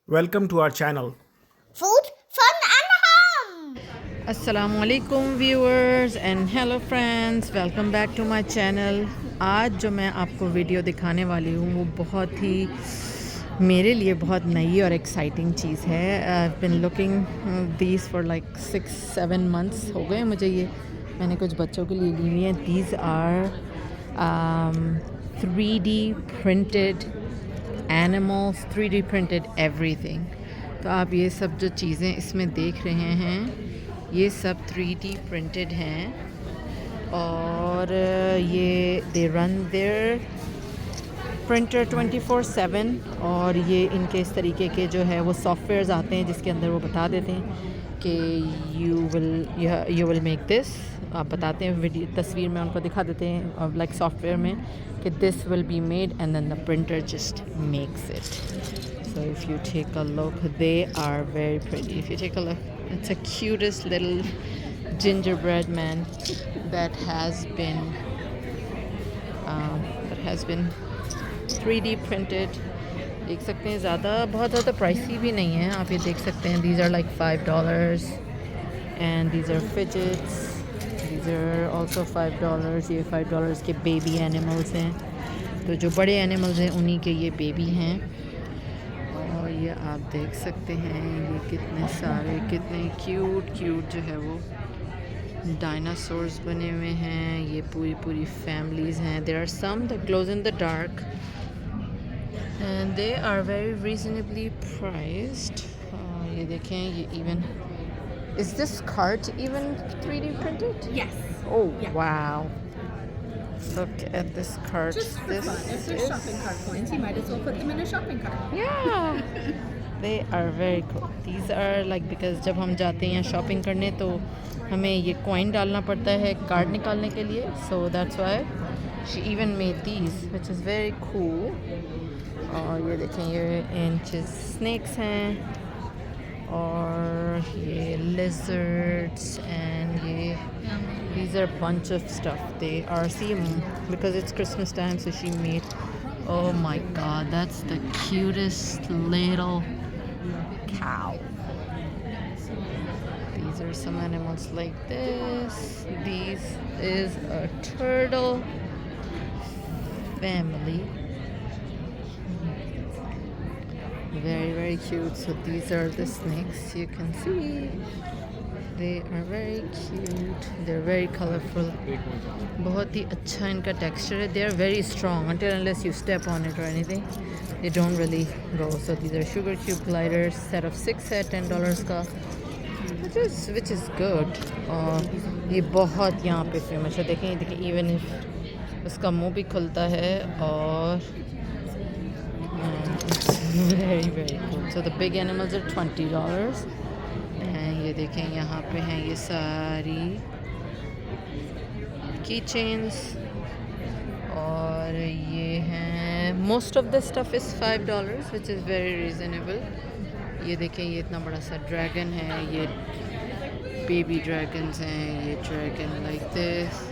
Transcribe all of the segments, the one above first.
Welcome to our channel. Food, fun and hum. अस्सलाम वालेकुम viewers and hello friends, welcome back to my channel. आज जो मैं आपको वीडियो दिखाने वाली हूँ वो बहुत ही मेरे लिए बहुत नई और एक्साइटिंग चीज़ है। I have been looking these for like 6-7 months हो गए मुझे। ये मैंने कुछ बच्चों के लिए ली हुई हैं। These are 3D printed animals, 3D printed everything. तो आप ये सब जो चीज़ें इसमें देख रहे हैं ये सब 3D प्रिंटेड हैं और ये दे रन देयर प्रिंटर 24/7। और ये इनके इस तरीके के जो है वो सॉफ्टवेयर्स आते हैं जिसके अंदर वो बता देते हैं कि यू विल मेक दिस। आप बताते हैं वीडियो तस्वीर में उनको दिखा देते हैं लाइक सॉफ्टवेयर में कि this will be made and then the printer just makes it. So if you take a look, they are very pretty. If you take a look, it's the cutest little gingerbread man that has been 3D printed. देख सकते हैं बहुत ज़्यादा pricey भी नहीं है। आप ये देख सकते हैं these are like $5 and these are fidgets. These are also $5. ये $5 के बेबी एनिमल्स हैं। तो जो बड़े एनिमल्स हैं उन्हीं के ये बेबी हैं। और ये आप देख सकते हैं ये कितने सारे कितने क्यूट जो है वो डायनासोर्स बने हुए हैं। ये पूरी फैमिलीज़ हैं। There are some that glows in the dark and they are very reasonably priced. ये देखें, ये even is this cart even 3D printed? Yes. Oh, Yeah. wow. Look at this cart. Just for This fun. If there's is- shopping cart coins, you might as well put them in a shopping cart. Yeah, they are very cool. These are like because जब हम जाते हैं shopping करने तो हमें ये coin डालना पड़ता है कार्ड निकालने के लिए। So that's why she even made these, which is very cool. और ये देखें, ये इंच स्नैक्स हैं और ये lizards and ये these are bunch of stuff. They are because it's Christmas time, so she made. Oh my God, that's the cutest little cow. These are some animals like this. This is a turtle family. Very cute. So these are the snakes. You can see they are very cute. They're very colorful. बहुत ही अच्छा इनका texture है. They are very strong until unless you step on it or anything. They don't really go. So these are sugar cube gliders. Set of 6 है $10 का, which is good. और ये बहुत यहाँ पे फेमस है. देखें even if उसका मुंह भी खुलता है और it's very cool. So the big animals are $20. ये देखें यहाँ पे हैं ये सारी की चेन्स और ये हैं most of the stuff is $5 which is very reasonable. ये देखें, ये इतना बड़ा सा ड्रैगन है, ये बेबी ड्रैगन्स हैं, ये dragon like this.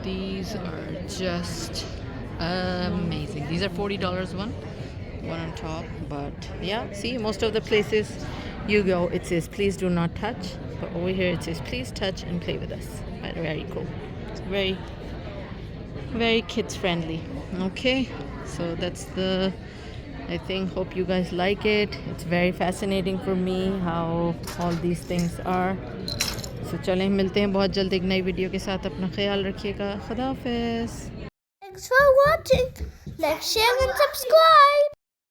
These are just amazing. These are $40 one on top. But yeah, see, most of the places you go it says please do not touch, but over here it says please touch and play with us. Very cool. It's very kids friendly. Okay, so that's the I think hope you guys like it. It's very fascinating for me how all these things are. So चलें मिलते हैं बहुत जल्द एक नई video के साथ. अपना ख्याल रखिएगा. खुदा हाफिज़. Thanks for watching. Like, share and subscribe.